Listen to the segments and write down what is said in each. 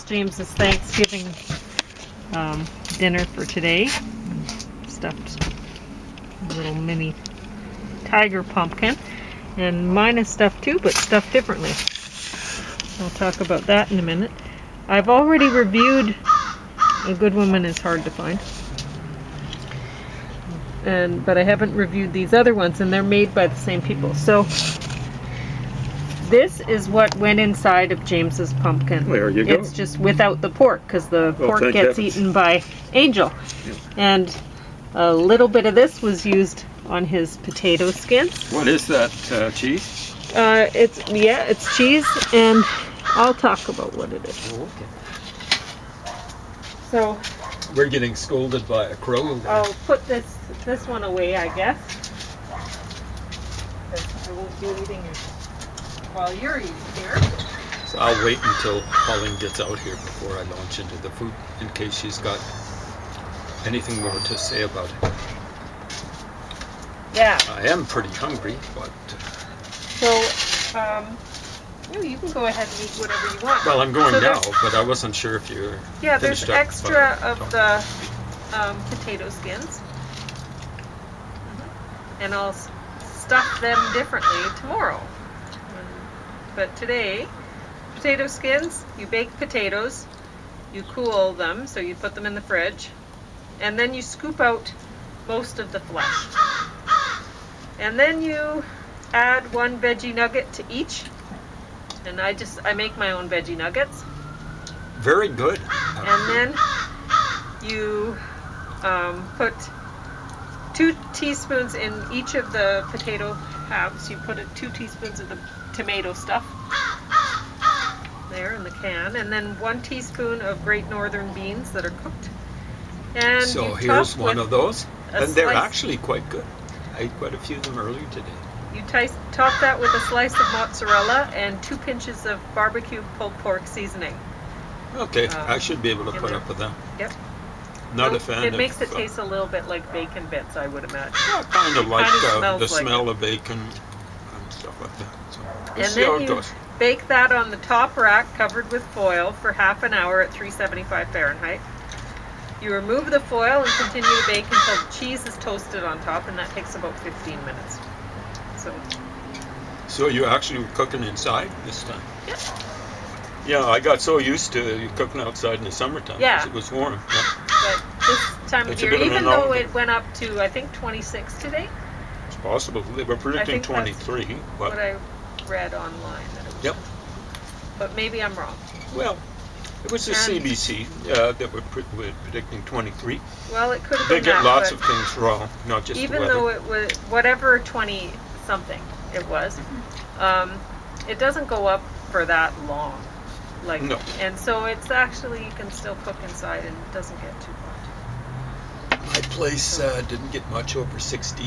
James's Thanksgiving dinner for today. Stuffed little mini tiger pumpkin. And mine is stuffed too, but stuffed differently. I'll talk about that in a minute. I've already reviewed A Good Woman is Hard to Find. But I haven't reviewed these other ones, and they're made by the same people. So this is what went inside of James's pumpkin. There you go. It's just without the pork, because the pork gets eaten by Angel. Yeah. And a little bit of this was used on his potato skins. What is that, cheese? It's cheese, and I'll talk about what it is. Oh, okay. So We're getting scolded by a crow there. I'll put this one away, I guess. Because I won't be eating it while you're eating here. So I'll wait until Pauline gets out here before I launch into the food, in case she's got anything more to say about it. Yeah. I am pretty hungry, but... So, you can go ahead and eat whatever you want. Well, I'm going so now, but I wasn't sure if you're there's extra of the potato skins. And I'll stuff them differently tomorrow. But today, potato skins, you bake potatoes, you cool them, so you put them in the fridge, and then you scoop out most of the flesh. And then you add one veggie nugget to each. And I make my own veggie nuggets. Very good. And then you put 2 teaspoons in each of the potato halves. You put 2 teaspoons of the tomato stuff there in the can, and then 1 teaspoon of Great Northern beans that are cooked. And so here's one of those, and they're actually quite good. I ate quite a few of them earlier today. You top that with a slice of mozzarella and 2 pinches of barbecue pulled pork seasoning. Okay, I should be able to put up with that. Yep. Not a fan of... It makes it taste a little bit like bacon bits, I would imagine. I kind of like the like smell of bacon and stuff like that. So we'll and see how then it you goes. bake that on the top rack covered with foil for half an hour at 375 Fahrenheit. You remove the foil and continue to bake until the cheese is toasted on top, and that takes about 15 minutes. So you actually were cooking inside this time? Yep. Yeah, I got so used to cooking outside in the summertime because it was warm. Yeah. But this time of year, even though it went up to, I think, 26 today. It's possible. They were predicting 23. But what I read online. That it was. Yep. But maybe I'm wrong. Well, it was the CBC that were predicting 23. Well, it could have They been get that, lots of things wrong, not just the weather. Even though it was whatever 20-something it was, it doesn't go up for that long. No. And so it's actually, you can still cook inside and it doesn't get too hot. My place didn't get much over 60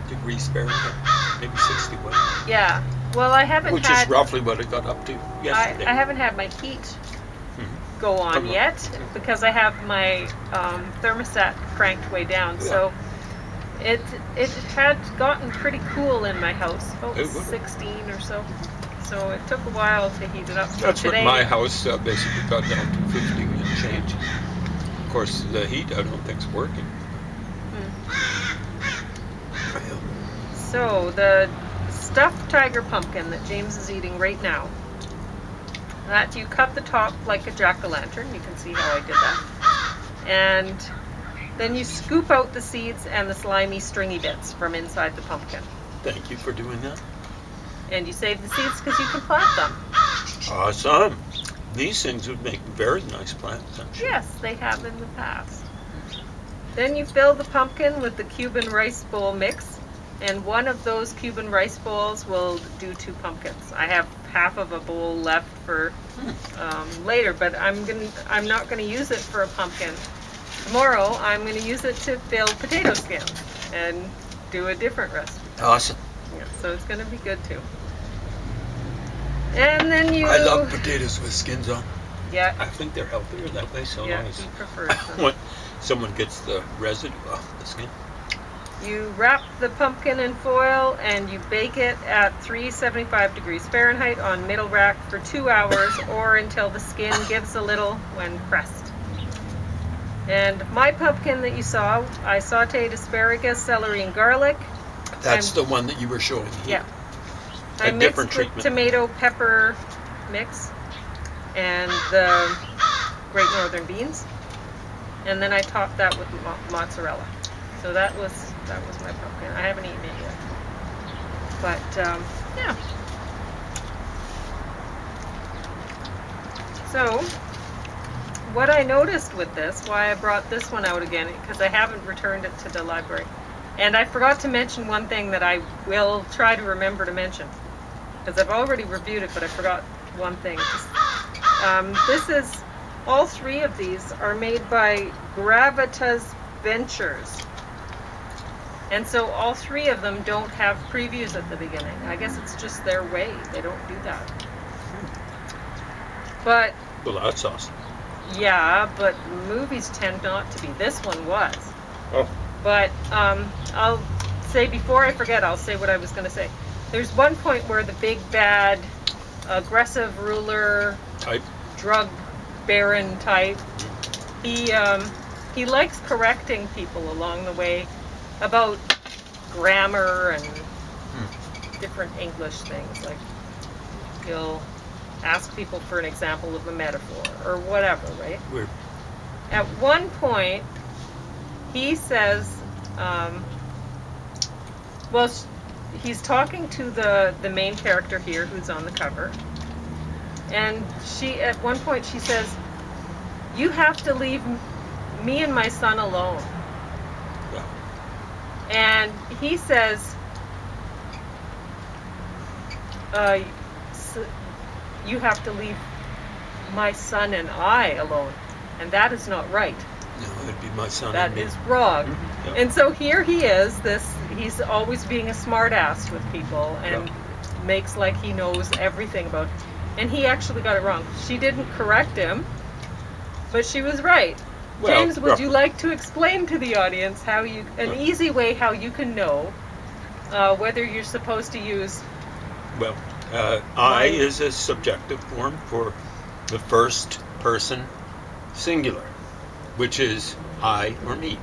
degrees Fahrenheit, maybe 61. Yeah. Well, I haven't Which is roughly what it got up to yesterday. I haven't had my heat go on yet because I have my thermostat cranked way down. Yeah. So it had gotten pretty cool in my house, about 16 or so. So it took a while to heat it up. That's what my house basically got down to 50 and change. Of course, the heat I don't think's working. So the stuffed tiger pumpkin that James is eating right now, that you cut the top like a jack-o'-lantern. You can see how I did that. And then you scoop out the seeds and the slimy stringy bits from inside the pumpkin. Thank you for doing that. And you save the seeds because you can plant them. Awesome. These things would make very nice plants, I'm sure. Yes, they have in the past. Then you fill the pumpkin with the Cuban rice bowl mix, and one of those Cuban rice bowls will do 2 pumpkins. I have half of a bowl left for later, but I'm not gonna use it for a pumpkin. Tomorrow I'm gonna use it to fill potato skins and do a different recipe. Awesome. Yeah, so it's gonna be good too. And then I love potatoes with skins on. Yeah. I think they're healthier that way, so yeah, long as he prefers them. someone gets the residue off the skin. You wrap the pumpkin in foil and you bake it at 375 degrees Fahrenheit on middle rack for 2 hours or until the skin gives a little when pressed. And my pumpkin that you saw, I sauteed asparagus, celery, and garlic. That's the one that you were showing here. Yeah. I mixed different with treatment. tomato pepper mix and the Great Northern beans. And then I topped that with mozzarella. So that was my pumpkin. I haven't eaten it yet. But yeah. So what I noticed with this, why I brought this one out again, because I haven't returned it to the library. And I forgot to mention one thing that I will try to remember to mention. Because I've already reviewed it, but I forgot one thing. This is, all three of these are made by Gravitas Ventures. And so all three of them don't have previews at the beginning. I guess it's just their way. They don't do that. But Well, that's awesome. yeah, but movies tend not to be. This one was. Oh. But I'll say, before I forget, I'll say what I was going to say. There's one point where the big bad, aggressive ruler, Type. drug baron type, he likes correcting people along the way about grammar and different English things. Like, he'll ask people for an example of a metaphor or whatever, right? Weird. At one point, he says, well, he's talking to the main character here who's on the cover. And at one point she says, "You have to leave me and my son alone." Yeah. And he says, "You have to leave my son and I alone." And that is not right. No, it'd be my son. That and me. is wrong. Yeah. And so here he is, he's always being a smart ass with people and makes like he knows everything about it. And he actually got it wrong. She didn't correct him, but she was right. Well, James, would you like to explain to the audience an easy way how you can know whether you're supposed to use... Well, I is a subjective form for the first person singular, which is I or me.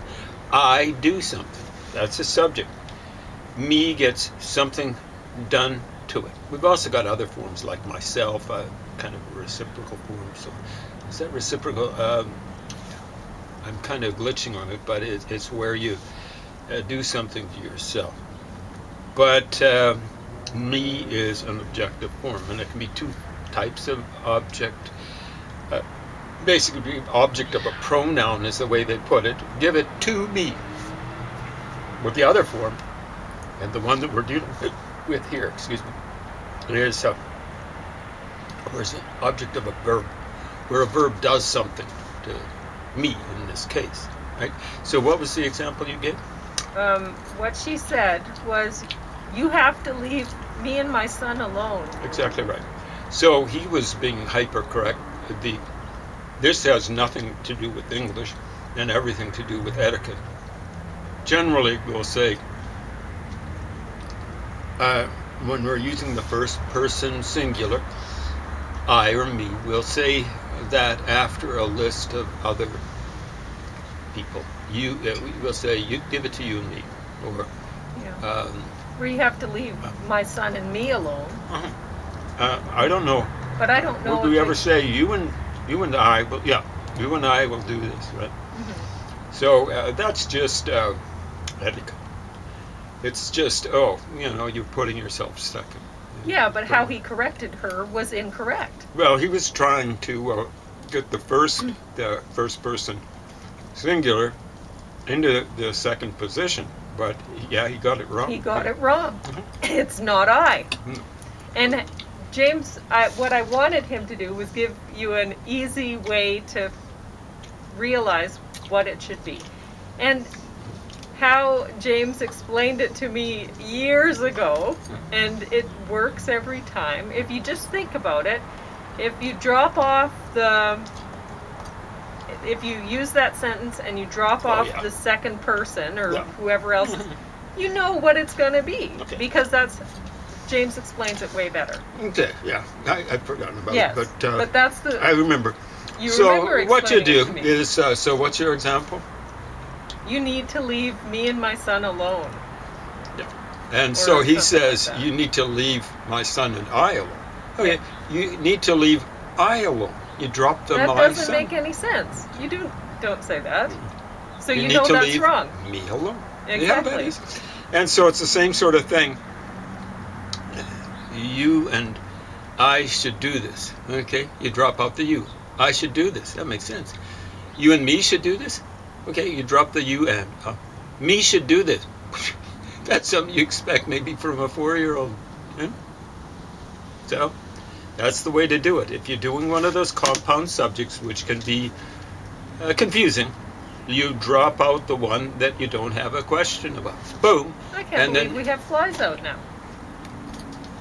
I do something. That's a subject. Me gets something done to it. We've also got other forms like myself, kind of a reciprocal form. So is that reciprocal? I'm kind of glitching on it, but it's where you do something to yourself. But me is an objective form, and it can be two types of object. Basically, object of a pronoun is the way they put it. Give it to me. With the other form, and the one that we're dealing with here, is where's the object of a verb, where a verb does something to me in this case, right? So what was the example you gave? What she said was, "You have to leave me and my son alone." Exactly right. So he was being hyper correct. This has nothing to do with English and everything to do with etiquette. Generally, we'll say, when we're using the first person singular, I or me, we'll say that after a list of other people. We'll say, "You give it to you and me," or where you have to leave my son and me alone. I don't know. But I don't know. Would we ever say you and I? Well, yeah, you and I will do this, right? Mm-hmm. So that's just etiquette. It's just you're putting yourself second. Yeah, but how he corrected her was incorrect. Well, he was trying to get the first person singular into the second position, but yeah, he got it wrong. He got it wrong. Mm-hmm. It's not I. Mm-hmm. And James, what I wanted him to do was give you an easy way to realize what it should be. And how James explained it to me years ago, and it works every time. If you just think about it, if you drop off the if you use that sentence and you drop Oh, off yeah. the second person or Yeah. whoever else, you know what it's going to be. Okay. Because James explains it way better. Okay, yeah, I've forgotten about Yes, it, but that's the. I remember. You So remember what you explaining do it to me. is, so what's your example? You need to leave me and my son alone. And Or so he something like says, that. you need to leave my son and I alone. Okay, Yeah. you need to leave I alone. You drop the That my doesn't son. make any sense. You don't say that. So you need know to that's leave wrong. me alone. Yeah, Exactly. that is. And so it's the same sort of thing. You and I should do this. Okay, you drop out the you. I should do this. That makes sense. You and me should do this. Okay, you drop the you and me should do this. That's something you expect maybe from a 4-year-old. Yeah? So that's the way to do it. If you're doing one of those compound subjects, which can be confusing, you drop out the one that you don't have a question about. Boom. I can't And believe then- we have flies out now.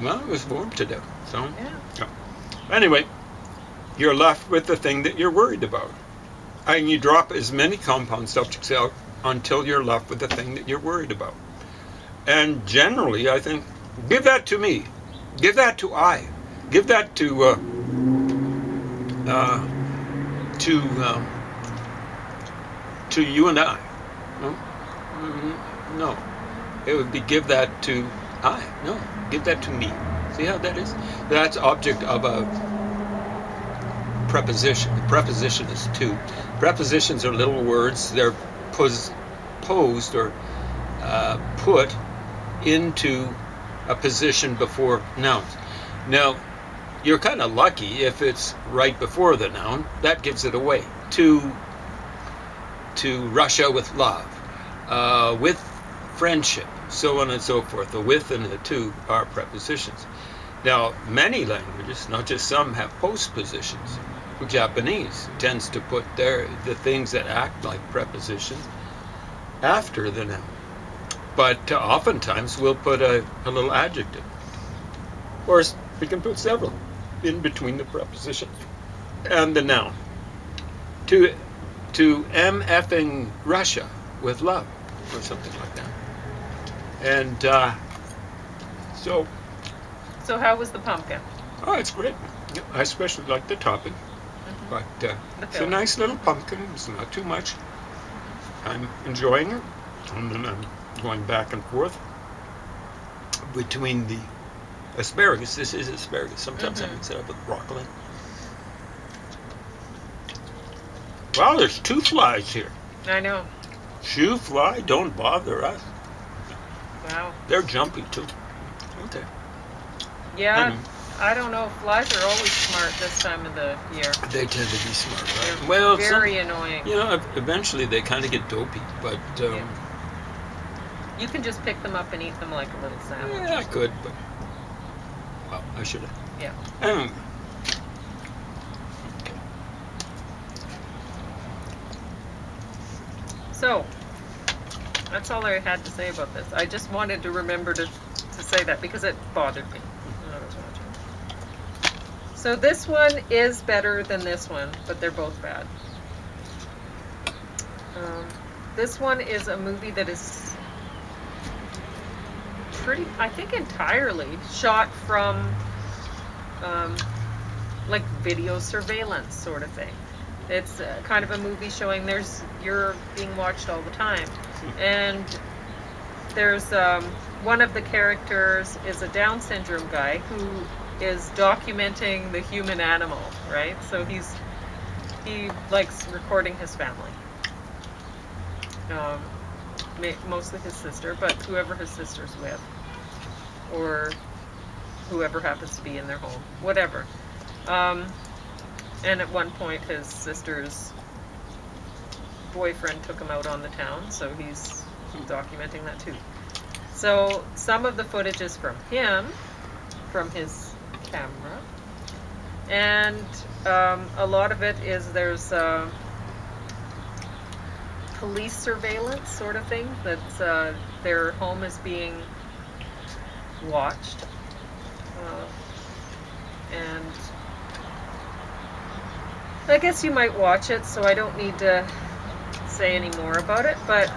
Well, it was warm today. So Yeah. anyway, you're left with the thing that you're worried about. And you drop as many compound subjects out until you're left with the thing that you're worried about. And generally, I think, give that to me. Give that to I. Give that to you and I. No? No. It would be give that to I. No. Give that to me. See how that is? That's object of a preposition. A preposition is to. Prepositions are little words. They're posed or put into a position before nouns. Now, you're kind of lucky if it's right before the noun. That gives it away. To Russia with love, with friendship, so on and so forth. The with and the to are prepositions. Now, many languages, not just some, have postpositions. Japanese tends to put the things that act like prepositions after the noun. But oftentimes we'll put a little adjective. Or we can put several in between the preposition and the noun. To MFing Russia with love, or something like that. And so how was the pumpkin? Oh, it's great. I especially like the topping. But it's a filling. nice little pumpkin. It's not too much. I'm enjoying it. And then I'm going back and forth between the asparagus. This is asparagus. Sometimes I mix it up with broccoli. Wow, there's 2 flies here. I know. Shoe fly don't bother us. Wow. They're jumpy too. Okay. Yeah. I don't know. Flies are always smart this time of the year. They tend to be smart, right? They're Well, very annoying. you know, eventually they kind of get dopey, but Yeah. You can just pick them up and eat them like a little sandwich. yeah, I could, but well, I should have. Yeah. Okay. So, that's all I had to say about this. I just wanted to remember to say that because it bothered me when I was watching. So this one is better than this one, but they're both bad. This one is a movie that is I think entirely shot from like video surveillance sort of thing. It's kind of a movie showing you're being watched all the time. And there's one of the characters is a Down syndrome guy who is documenting the human animal, right? So he likes recording his family. Mostly his sister, but whoever his sister's with, or whoever happens to be in their home, whatever. And at one point, his sister's boyfriend took him out on the town, so he's documenting that too. So some of the footage is from him, from his camera, and a lot of it is there's police surveillance sort of thing. That's their home is being watched, and I guess you might watch it, so I don't need to say any more about it, but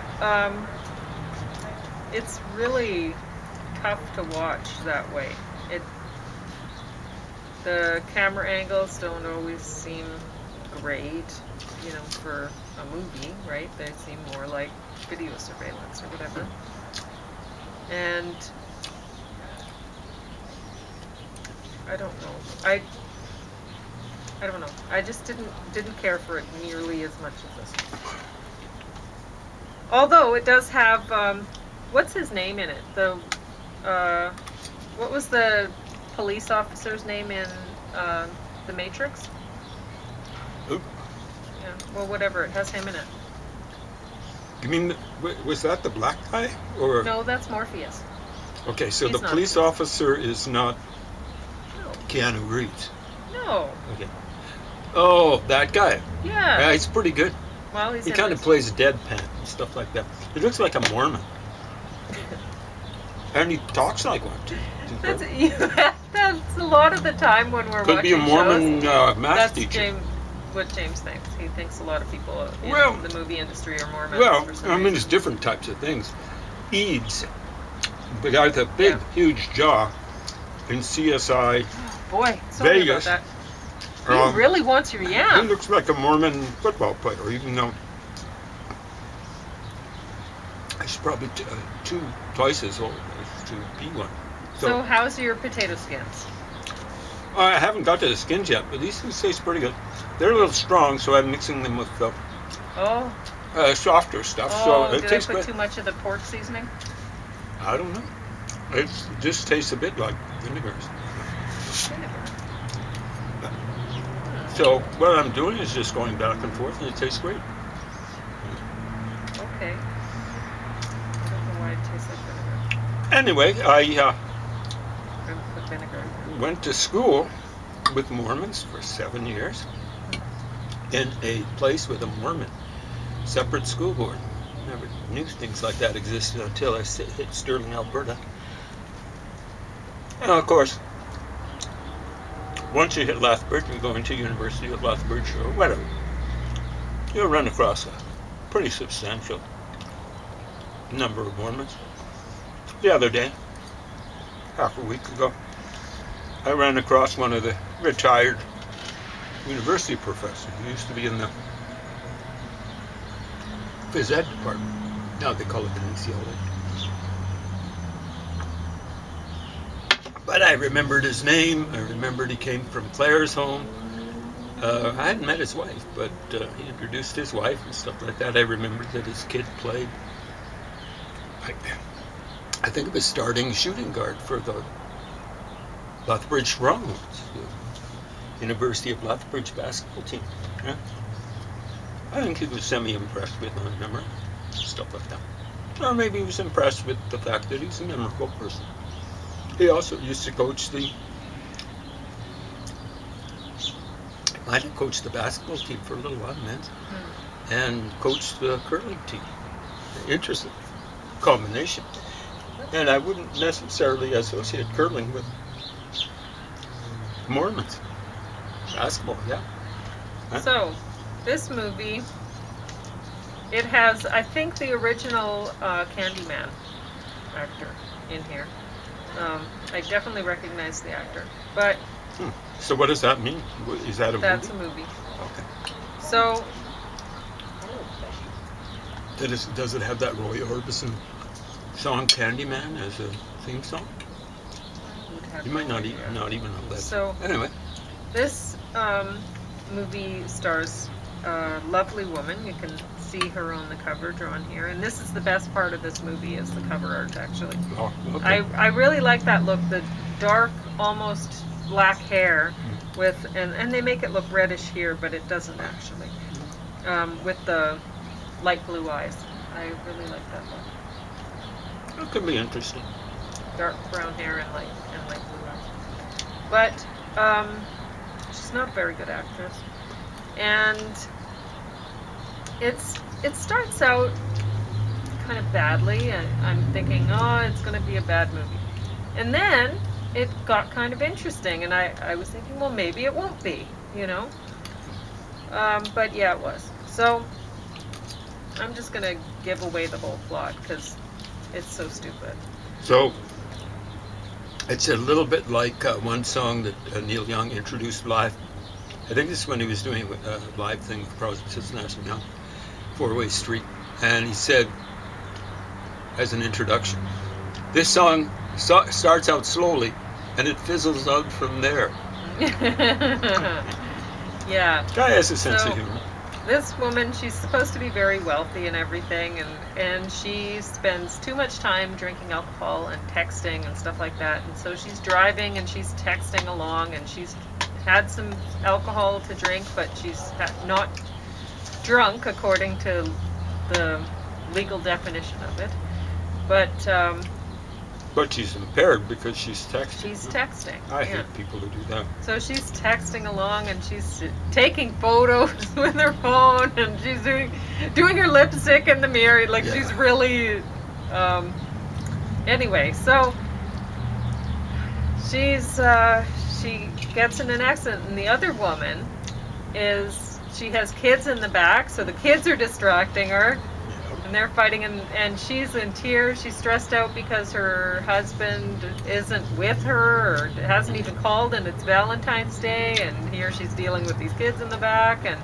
it's really tough to watch that way. The camera angles don't always seem great, for a movie, right? They seem more like video surveillance or whatever. And I don't know. I don't know. I just didn't care for it nearly as much as this one. Although it does have what's his name in it? What was the police officer's name in The Matrix? Oop. Yeah. Well, whatever. It has him in it. You mean, was that the black guy? Or No, that's Morpheus. Okay, so He's the not police the- officer is not No. Keanu Reeves. No. Okay. Oh, that guy. Yeah. Yeah, he's pretty good. Well, he's He in kind of this. plays deadpan and stuff like that. He looks like a Mormon. And he talks like one, too. That's a lot of the time when we're Could be watching a Mormon shows. math That's teacher. what James thinks. He thinks a lot of people in Well- the movie industry are Mormons. Well, for some I mean, reason. there's different types of things. Eads, the guy with the big, Yeah. huge jaw in CSI, Boy, sorry Vegas. about that. He really wants your he yam. looks like a Mormon football player, even though he's probably twice as old as to be one. So how's your potato skins? I haven't got to the skins yet, but these things taste pretty good. They're a little strong, so I'm mixing them with Oh, softer stuff. So it did I tastes put good. too much of the pork seasoning? I don't know. It just tastes a bit like vinegar. Vinegar. So what I'm doing is just going back and forth, and it tastes great. Okay. I don't know why it tastes like vinegar. Anyway, I I'm gonna put vinegar. went to school with Mormons for 7 years in a place with a Mormon separate school board. Never knew things like that existed until I hit Sterling, Alberta. And of course, once you hit Lethbridge and go into University of Lethbridge or whatever, you'll run across a pretty substantial number of Mormons. The other day, half a week ago, I ran across one of the retired university professors who used to be in the phys ed department. Now they call it the UCLA. But I remembered his name. I remembered he came from Claire's home. I hadn't met his wife, but he introduced his wife and stuff like that. I remembered that his kid played, I think it was starting shooting guard for the Lethbridge Strongholds, the University of Lethbridge basketball team. Yeah. I think he was semi-impressed with my memory, stuff like that. Or maybe he was impressed with the fact that he's a memorable person. He also used to coach might have coached the basketball team for a little while, men's, and coached the curling team. Interesting combination. And I wouldn't necessarily associate curling with Mormons. Basketball, yeah. Huh? So, this movie, it has, I think, the original Candyman actor in here. I definitely recognize the actor, but So what does that mean? Is that a that's movie? a movie. Okay. So, Does it have that Roy Orbison song Candyman as a theme song? would have You might no not idea. even know that. So, Anyway, this movie stars a lovely woman. You can see her on the cover drawn here, and this is the best part of this movie is the cover art, actually. oh, okay. I really like that look, the dark, almost black hair with, and they make it look reddish here, but it doesn't actually, with the light blue eyes. I really like that look. That could be interesting. Dark brown hair and light blue eyes. But she's not a very good actress, and it starts out kind of badly, and I'm thinking, oh, it's going to be a bad movie, and then it got kind of interesting, and I was thinking, well, maybe it won't be, But yeah, it was. So I'm just gonna give away the whole plot because it's so stupid. So it's a little bit like one song that Neil Young introduced live. I think this is when he was doing a live thing for Project National Young, Four-Way Street. And he said, as an introduction, this song starts out slowly and it fizzles out from there. Yeah. Guy has a sense So- of humor. This woman, she's supposed to be very wealthy and everything, and she spends too much time drinking alcohol and texting and stuff like that. And so she's driving and she's texting along, and she's had some alcohol to drink, but she's not drunk according to the legal definition of it. But She's impaired because she's texting. she's texting. I yeah. hate people who do that. So she's texting along and she's taking photos with her phone, and she's doing her lipstick in the mirror. Like Yeah. she's really anyway, so she gets in an accident, and the other woman she has kids in the back, so the kids are distracting her. And they're fighting, and she's in tears. She's stressed out because her husband isn't with her or hasn't even called, and it's Valentine's Day, and here she's dealing with these kids in the back, and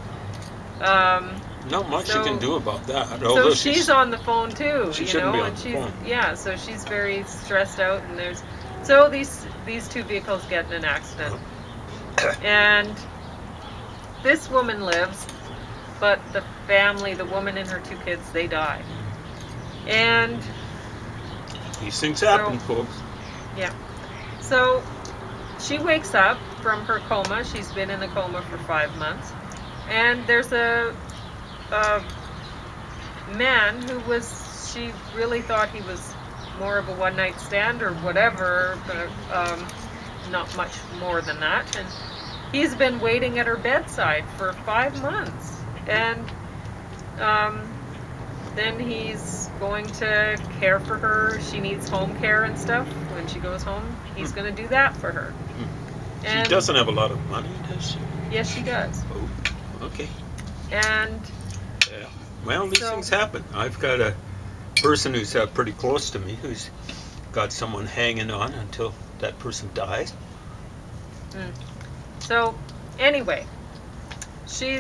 Not much So- you can do about that. so Although she's on the phone too. she you shouldn't know, be on and the she's phone. yeah, so she's very stressed out, and so these two vehicles get in an accident, and this woman lives. But the family, the woman and her two kids, they die. And These things happen, folks. yeah, so she wakes up from her coma. She's been in a coma for 5 months, and there's a man who she really thought he was more of a one-night stand or whatever, but not much more than that. And he's been waiting at her bedside for 5 months. And then he's going to care for her. She needs home care and stuff when she goes home. He's going to do that for her. She doesn't have a lot of money, does she? Yes, she does. Oh, okay. And Yeah. Well, these So- things happen. I've got a person who's pretty close to me who's got someone hanging on until that person dies. so anyway, she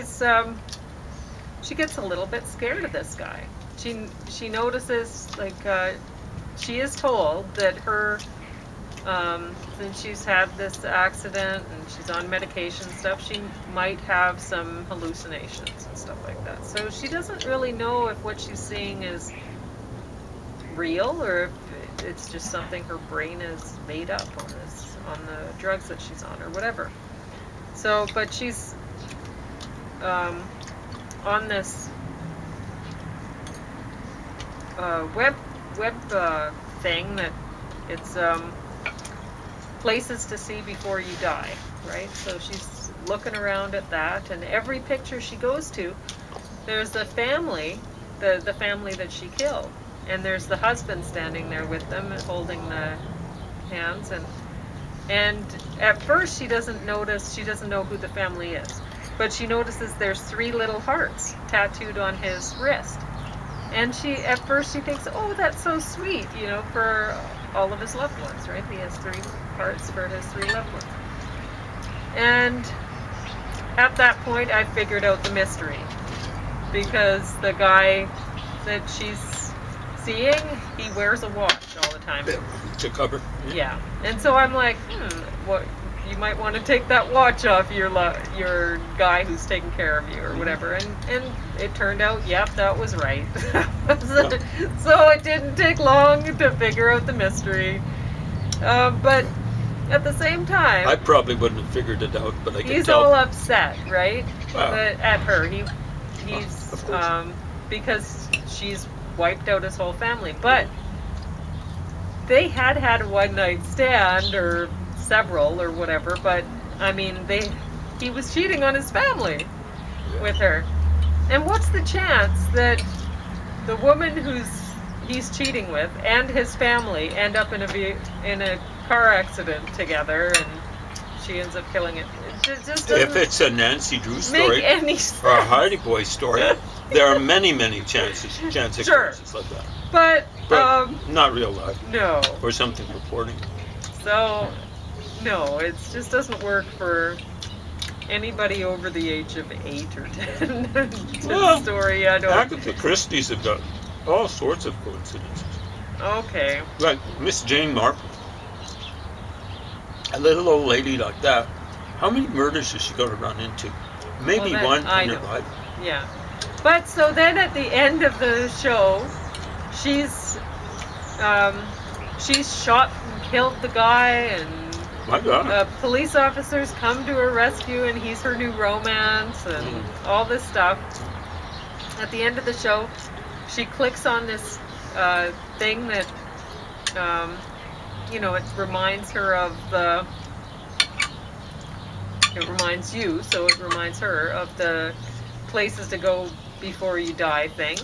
gets a little bit scared of this guy. She notices, like, she is told that her since she's had this accident and she's on medication and stuff, she might have some hallucinations and stuff like that. So she doesn't really know if what she's seeing is real or if it's just something her brain has made up on the drugs that she's on or whatever. So, but she's on this web thing that it's places to see before you die, right? So she's looking around at that, and every picture she goes to, there's the family, the family that she killed, and there's the husband standing there with them, holding the hands, and at first she doesn't know who the family is, but she notices there's 3 little hearts tattooed on his wrist, and at first she thinks, oh, that's so sweet, for all of his loved ones, right? He has 3 hearts for his 3 loved ones. And at that point, I figured out the mystery, because the guy that she's seeing, he wears a watch all the time. To cover. Yeah, and so I'm like, what? You might want to take that watch off your guy who's taking care of you or whatever. And it turned out, yep, that was right. So it didn't take long to figure out the mystery. But at the same time, I probably wouldn't have figured it out, but I can he's tell. all upset, right? Wow. At her. He's of course. because she's wiped out his whole family. But they had a one-night stand or several or whatever, but I mean he was cheating on his family with her. And what's the chance that the woman he's cheating with and his family end up in a car accident together, and she ends up killing it? It just If doesn't it's a Nancy Drew make story any sense. or a Hardy Boy story, there are many chance Sure. occurrences like that. But, But not real life. no. Or something reporting. So, no, it just doesn't work for anybody over the age of 8 or 10. Well, Story, I don't. Agatha Christie's have got all sorts of coincidences. Okay. Like Miss Jane Marple. A little old lady like that. How many murders is she going to run into? Maybe Well, one I in her know. life. Yeah. But so then at the end of the show, she's shot and killed the guy, and My God. police officers come to her rescue, and he's her new romance, and all this stuff. At the end of the show, she clicks on this thing that, it reminds her of it reminds you, so it reminds her of the places to go before you die thing.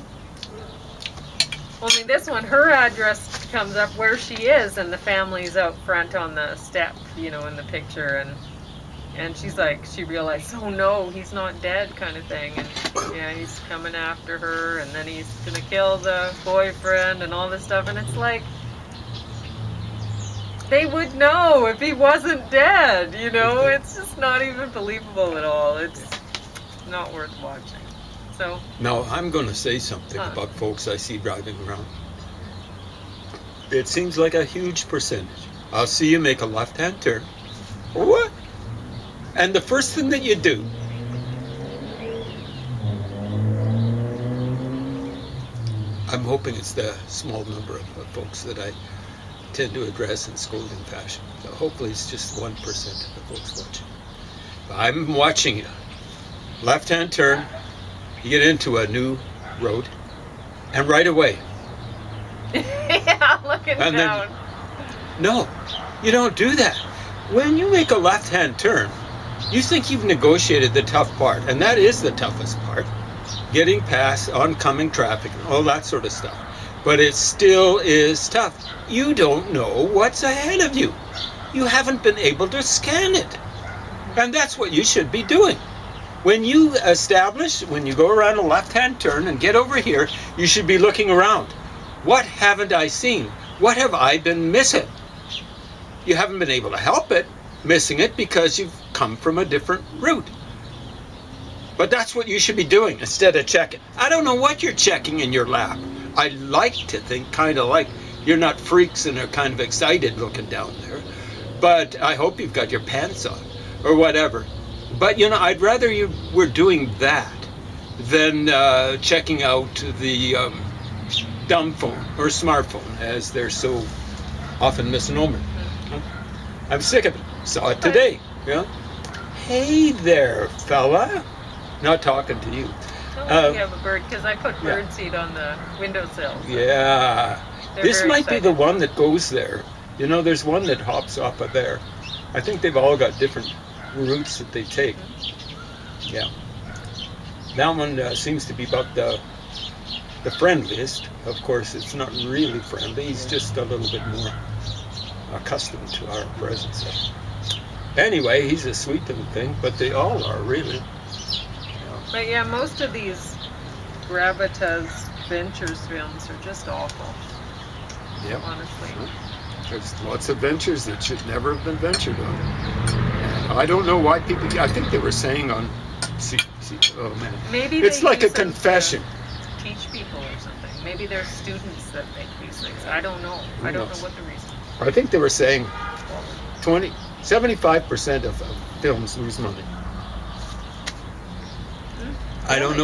Only this one, her address comes up where she is, and the family's out front on the step, in the picture, and she's like, she realized, oh no, he's not dead, kind of thing, and yeah, he's coming after her, and then he's gonna kill the boyfriend and all this stuff, and it's like, they would know if he wasn't dead, it's just not even believable at all. It's not worth watching. So, Now, I'm going to say something about folks I see driving around. It seems like a huge percentage. I'll see you make a left-hand turn. What? And the first thing that you do, I'm hoping it's the small number of folks that I tend to address in scolding fashion. So hopefully it's just 1% of the folks watching. But I'm watching you. Left-hand turn. You get into a new road, and right away. yeah, looking And down. No, you don't do that. When you make a left-hand turn, you think you've negotiated the tough part, and that is the toughest part. Getting past oncoming traffic and all that sort of stuff. But it still is tough. You don't know what's ahead of you. You haven't been able to scan it. And that's what you should be doing. When you go around a left-hand turn and get over here, you should be looking around. What haven't I seen? What have I been missing? You haven't been able to help it, missing it, because you've come from a different route. But that's what you should be doing instead of checking. I don't know what you're checking in your lap. I like to think kind of like you're not freaks and are kind of excited looking down there. But I hope you've got your pants on or whatever. But, I'd rather you were doing that than checking out the dumb phone or smartphone, as they're so often misnomered. I'm sick of it. Saw it today. Yeah. Hey there, fella. Not talking to you. You have a bird, because I put birdseed on the windowsill. So Yeah. This very might be excited. the one that goes there. There's one that hops off of there. I think they've all got different routes that they take. Yeah. That one seems to be about the friendliest. Of course, it's not really friendly. He's just a little bit more accustomed to our presence. Anyway, he's a sweet little thing, but they all are, really. But yeah, most of these Gravitas Ventures films are just awful, Yep. honestly. There's lots of ventures that should never have been ventured on. And I don't know why people. I think they were saying on. Oh man. Maybe It's they like a use them to confession. teach people or something. Maybe they're students that make these things. I don't know. Who I don't knows? know what the reason. I think they were saying 75% of films lose money. I don't know.